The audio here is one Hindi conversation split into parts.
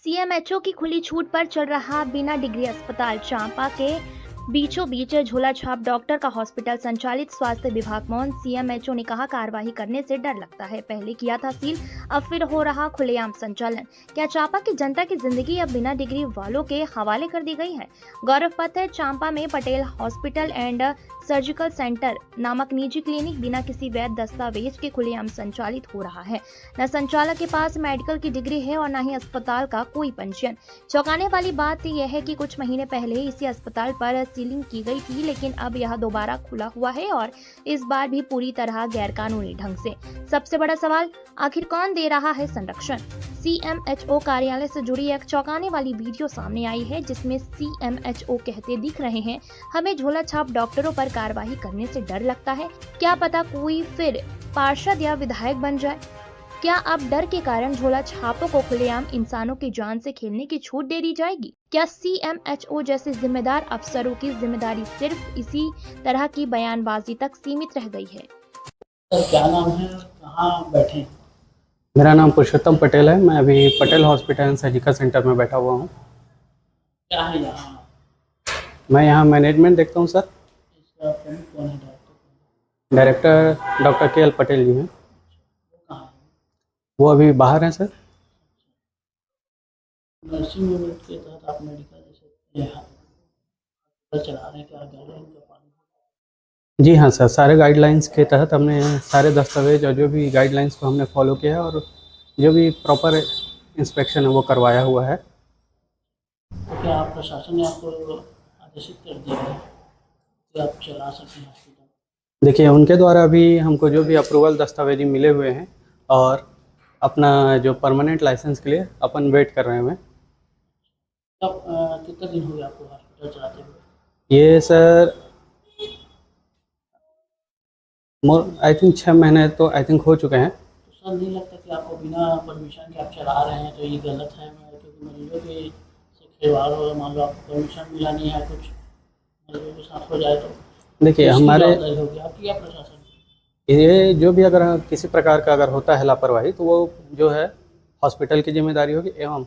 सीएमएचओ की खुली छूट पर चल रहा बिना डिग्री अस्पताल चांपा के बीचों बीच झोला छाप डॉक्टर का हॉस्पिटल संचालित स्वास्थ्य विभाग मौन। सीएमएचओ ने कहा कार्रवाई करने से डर लगता है, पहले किया था सील, अब फिर हो रहा खुलेआम संचालन। क्या चांपा की जनता की जिंदगी अब बिना डिग्री वालों के हवाले कर दी गई है? गौरव पथ है, चांपा में Patel hospital and surgical centre नामक निजी क्लिनिक बिना किसी वैध दस्तावेज के खुलेआम संचालित हो रहा है। न संचालक के पास मेडिकल की डिग्री है और न ही अस्पताल का कोई पंजीयन। चौंकाने वाली बात यह है कि कुछ महीने पहले इसी अस्पताल पर सीलिंग की गई थी, लेकिन अब यह दोबारा खुला हुआ है और इस बार भी पूरी तरह गैरकानूनी ढंग से। सबसे बड़ा सवाल, आखिर कौन दे रहा है संरक्षण? सीएमएचओ कार्यालय से जुड़ी एक चौंकाने वाली वीडियो सामने आई है, जिसमें सीएमएचओ कहते दिख रहे हैं, हमें झोला छाप डॉक्टरों पर कार्रवाई करने से डर लगता है। क्या पता कोई फिर पार्षद या विधायक बन जाए। क्या अब डर के कारण झोला छापों को खुलेआम इंसानों की जान से खेलने की छूट दे दी जाएगी? क्या सीएमएचओ जैसे जिम्मेदार अफसरों की जिम्मेदारी सिर्फ इसी तरह की बयानबाजी तक सीमित रह गई है? सर क्या नाम है, कहाँ बैठे? मेरा नाम पुरुषोत्तम पटेल है। मैं अभी Patel hospital and surgical centre में बैठा हुआ हूँ। क्या है यहाँ? मैं यहाँ मैनेजमेंट देखता हूँ सर। इसका प्रमुख कौन है? Doctor director doctor K L. Patel ji हैं। कहाँ है? वो अभी बाहर हैं सर। नर्सिंग यूनिट के तहत आप मेडिकल जैसे हॉस्पिटल चला रहे हैं, क्या गाइडलाइन का पालन? जी हाँ सर, सारे गाइडलाइंस के तहत हमने सारे दस्तावेज और जो भी गाइडलाइंस को हमने फॉलो किया है और जो भी प्रॉपर इंस्पेक्शन है वो करवाया हुआ है। तो क्या आप प्रशासन ने आपको आदेशित कर दिया है कि आप चला सकें हॉस्पिटल? देखिए, उनके द्वारा अभी हमको जो भी अप्रूवल दस्तावेज मिले हुए हैं और अपना जो परमानेंट लाइसेंस के लिए अपन वेट कर रहे हैं। अब कितना दिन हो गया आपको हॉस्पिटल चलाते हुए? ये सर आई थिंक 6 महीने तो आई थिंक हो चुके हैं। तो सर नहीं लगता कि आपको बिना परमिशन के आप चला रहे हैं तो ये गलत है? क्योंकि मरीजों के से खिलवाड़ हो, मान लो आपको परमिशन मिला नहीं है, कुछ मरीजों के साथ हो जाए तो देखिए इसकी हमारे जवाबदारी होगी आपकी या प्रशासन की? ये जो भी अगर किसी प्रकार का अगर होता है लापरवाही तो वो जो है हॉस्पिटल की जिम्मेदारी होगी, एवं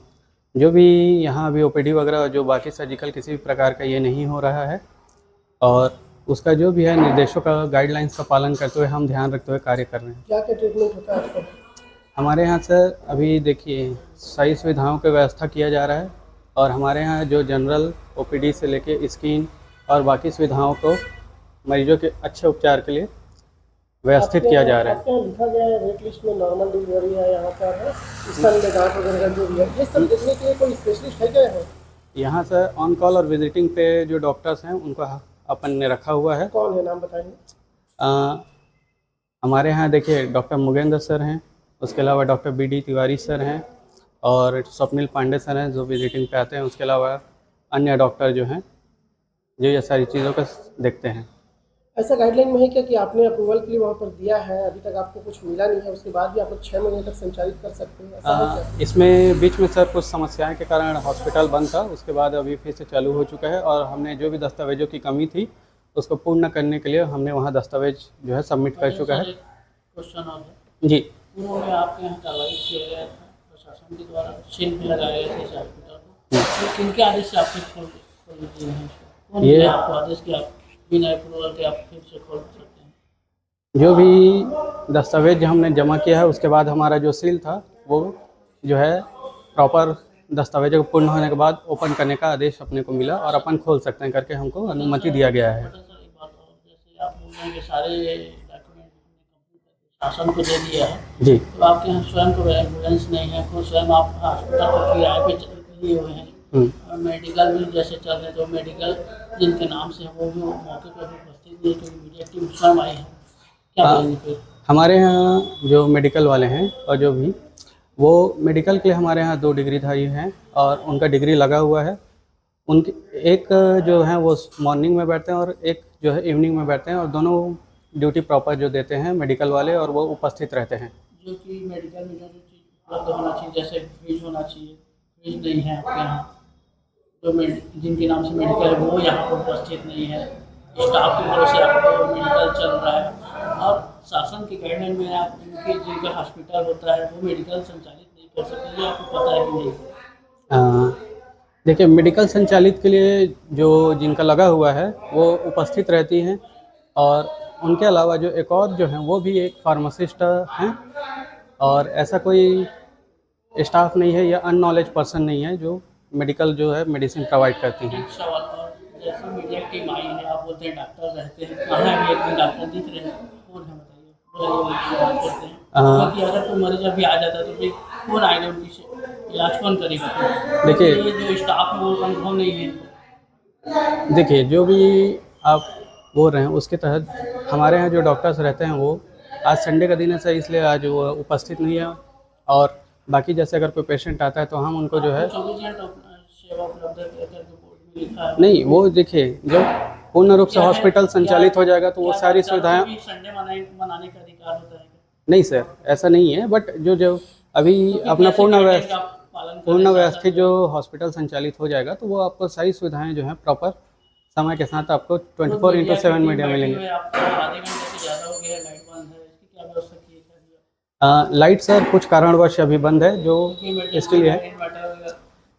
जो भी यहाँ अभी ओपीडी वगैरह जो बाकी सर्जिकल किसी भी प्रकार का ये नहीं हो रहा है और उसका जो भी है निर्देशों का गाइडलाइंस का पालन करते हुए हम ध्यान रखते हुए कार्य कर रहे हैं। क्या क्या ट्रीटमेंट होता है आपको? हमारे यहाँ सर अभी देखिए सही सुविधाओं की व्यवस्था किया जा रहा है और हमारे यहाँ जो जनरल ओपीडी से लेके स्किन और बाकी सुविधाओं को मरीजों के अच्छे उपचार के लिए व्यवस्थित किया जा रहा है। आपके यहाँ लिखा गया है वेट लिस्ट में नॉर्मल डिलीवरी है, यहाँ पर है स्तन में गांठ वगैरह जो भी है, ये सब देखने के लिए कोई स्पेशलिस्ट है क्या है? यहाँ सर ऑन कॉल और विजिटिंग पे जो डॉक्टर्स हैं उनको अपन ने रखा हुआ है। कौन है, नाम बताएंगे? हमारे यहाँ देखिए डॉक्टर मुगेंद्र सर हैं, उसके अलावा डॉक्टर बी.डी. तिवारी सर हैं और स्वप्निल पांडे सर हैं जो विजिटिंग पे आते हैं। उसके अलावा अन्य डॉक्टर जो हैं जो ये सारी चीज़ों का देखते हैं। ऐसा गाइडलाइन में है क्या कि आपने अप्रूवल के लिए वहाँ पर दिया है, अभी तक आपको कुछ मिला नहीं है, उसके बाद भी आप लोग 6 महीने तक संचालित कर सकते हैं, ऐसा है क्या? इसमें बीच में सर कुछ समस्याएं के कारण हॉस्पिटल बंद था, उसके बाद अभी फिर से चालू हो चुका है और हमने जो भी दस्तावेजों की कमी थी उसको पूर्ण करने के लिए हमने वहाँ दस्तावेज जो है सबमिट कर चुका है। क्वेश्चन और है जी, पूर्व में आपके यहाँ कार्रवाई किया गया था, प्रशासन के द्वारा सील भी लगाए गए थे इस हॉस्पिटल को, तो किनके आदेश से आपने खोल दिए हैं? कौन ये आपको आदेश किया बिना अप्रूवल के आप फिर से खोल सकते हैं? जो भी दस्तावेज हमने जमा किया है उसके बाद हमारा जो सील था वो जो है प्रॉपर दस्तावेजों को पूर्ण होने के बाद ओपन करने का आदेश अपने को मिला और अपन खोल सकते हैं करके हमको अनुमति दिया गया है। सर एक बात और, जैसे आप बोल रहे हैं कि सारे डॉक्यूमेंट शासन को दे दिया है जी, तो आपके यहाँ स्वयं को एम्बुलेंस नहीं है, खुद स्वयं आप हॉस्पिटल को किराए पे लिए हुए हैं और मेडिकल भी जैसे चल रहे हैं, तो मेडिकल जिनके नाम से वो भी मौके पर भी उपस्थित नहीं है क्योंकि मीडिया टीम स्वयं आई है, क्या बोलेंगे फिर? हमारे यहाँ जो मेडिकल वाले हैं और जो भी वो मेडिकल के लिए हमारे यहाँ 2 डिग्रीधारी हैं और उनका डिग्री लगा हुआ है। उनके एक जो है वो मॉर्निंग में बैठते हैं और एक जो है इवनिंग में बैठते हैं और दोनों ड्यूटी प्रॉपर जो देते हैं मेडिकल वाले और वो उपस्थित रहते हैं। जो कि मेडिकल में जो चीज़ उपलब्ध होना चाहिए, जैसे फ्रिज होना चाहिए, फ्रिज नहीं है आपके यहाँ, जो जिनके नाम से मेडिकल है वो यहाँ पर उपस्थित नहीं है, स्टाफ की वजह से आपको मेडिकल चल रहा है और शासन की गाइडलाइन में आप जिनका हॉस्पिटल होता है वो मेडिकल संचालित नहीं कर सकते, ये आपको पता है कि नहीं? अ, देखिए मेडिकल संचालित के लिए जो जिनका लगा हुआ है वो उपस्थित रहती हैं, और उनके अलावा जो एक और जो हैं वो भी एक फार्मासिस्ट हैं, और ऐसा कोई स्टाफ नहीं है या अननॉलेज पर्सन नहीं है जो मेडिकल जो है मेडिसिन प्रोवाइड करती हैं। एक सवाल और, जैसे मीडिया टीम आई है, आप बोलते हैं डॉक्टर रहते हैं, कहाँ है अभी एक भी डॉक्टर दिख रहे हैं? कौन है बताइए, उनसे बात करते हैं। क्योंकि अगर कोई मरीज अभी आ जाता है तो फिर कौन आएगा, उनकी इलाज कौन करेगा? देखिए ये जो स्टाफ है वो अनुभव नहीं है। देखिए जो भी आप बोल रहे हैं उसके तहत हमारे यहाँ जो डॉक्टर्स रहते हैं वो आज संडे का दिन है सर, इसलिए आज वो उपस्थित नहीं है, और बाकी जैसे अगर कोई पेशेंट आता है तो हम उनको जो है 24 घंटे सेवा उपलब्ध करके बोर्ड में लिखा है। नहीं, वो देखिए जब पूर्ण रूप से हॉस्पिटल संचालित हो जाएगा तो वो सारी सुविधाएं। संडे मनाने का अधिकार होता है? नहीं सर, ऐसा नहीं है, बट जो जो अभी अपना पूर्ण व्यवस्थित जो हॉस्पिटल संचालित हो जाएगा तो वो आपको सारी सुविधाएं जो हैं प्रॉपर समय के साथ आपको 24/7 मीडिया मिलेंगे। आधे घंटे से ज़्यादा हो गया है, लाइट बंद है, इसकी क्या व्यवस्था की है? लाइट सर कुछ कारणवश अभी बंद है, जो इसके लिए है।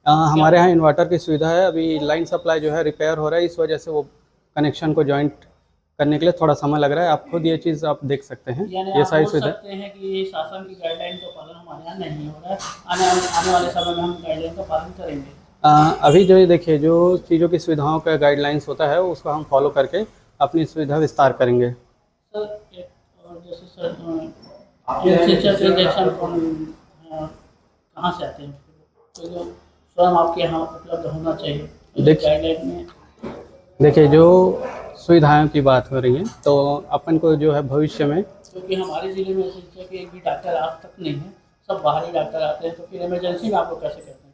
हमारे यहाँ इन्वर्टर की सुविधा है, अभी लाइन सप्लाई जो है रिपेयर हो रहा है, इस वजह से वो कनेक्शन को जॉइंट करने के लिए थोड़ा समय लग रहा है। आप खुद ये चीज़ आप देख सकते हैं, ये सारी सुविधा। सकते हैं कि शासन की गाइडलाइन का पालन हमारे यहाँ नहीं हो रहा है, आने वाले समय में हम गाइडलाइन का पालन करेंगे। अभी जो ये देखिए जो चीज़ों की सुविधाओं का गाइडलाइंस होता है उसको हम फॉलो करके अपनी सुविधा विस्तार करेंगे। सर एक और जैसे सर इंजेक्शन कहाँ से आते हैं, तो जो स्वयं आपके यहाँ उपलब्ध होना चाहिए गाइडलाइन में? देखिए जो सुविधाओं की बात हो रही है तो अपन को जो है भविष्य में, क्योंकि हमारे ज़िले में ऐसे कि एक भी डॉक्टर आज तक नहीं है, सब बाहरी डॉक्टर आते हैं, तो फिर इमरजेंसी में आप लोग कैसे करते हैं?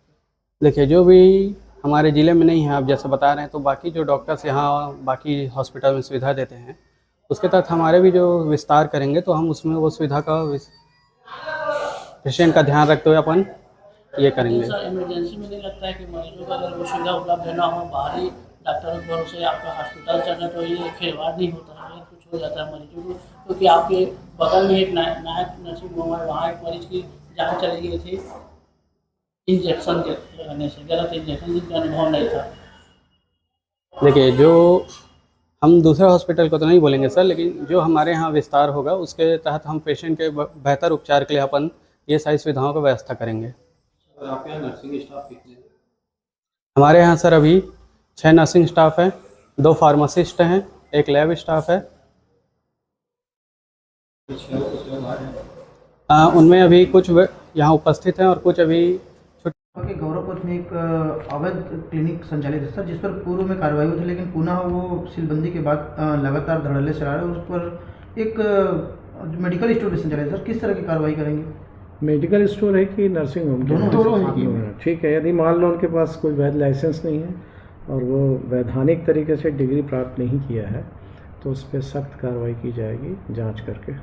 देखिए जो भी हमारे ज़िले में नहीं है, आप जैसे बता रहे हैं, तो बाकी जो डॉक्टर्स यहाँ बाकी हॉस्पिटल में सुविधा देते हैं उसके तहत हमारे भी जो विस्तार करेंगे तो हम उसमें वो सुविधा का पेशेंट का ध्यान रखते हुए अपन ये करेंगे। सर इमरजेंसी में नहीं लगता है कि मरीजों को अगर वो सुविधा उपलब्ध ना हो, बाहरी डॉक्टरों के भरोसे आपका हॉस्पिटल चल रहा है, तो ये खिलवाड़ नहीं होता है, कुछ हो जाता है मरीजों को? क्योंकि आपके बगल में एक नायक नर्सिंग होम है, वहाँ एक मरीज की जान चली गई थी इंजेक्शन के लगाने से, गलत इंजेक्शन जिनका अनुभव नहीं था। देखिए जो हम दूसरे हॉस्पिटल को तो नहीं बोलेंगे सर, लेकिन जो हमारे यहाँ विस्तार होगा उसके तहत हम पेशेंट के बेहतर उपचार के लिए अपन ये सारी सुविधाओं की व्यवस्था करेंगे। आपके यहाँ नर्सिंग स्टाफ कितने हैं? हमारे यहाँ सर अभी 6 नर्सिंग स्टाफ हैं, 2 फार्मासिस्ट हैं, 1 लैब स्टाफ है। उनमें अभी कुछ यहाँ उपस्थित हैं और कुछ अभी के गौरवपुर में एक अवैध क्लिनिक संचालित है सर, जिस पर पूर्व में कार्रवाई हुई थी, लेकिन पुनः वो सीलबंदी के बाद लगातार धड़ल्ले चला रहे हैं। उस पर एक मेडिकल स्टोर भी संचालित है सर, किस तरह की कार्रवाई करेंगे? मेडिकल स्टोर है कि नर्सिंग होम? दोनों है। ठीक है, यदि मान लो उनके पास कोई वैध लाइसेंस नहीं है और वो वैधानिक तरीके से डिग्री प्राप्त नहीं किया है तो उस पर सख्त कार्रवाई की जाएगी जांच करके।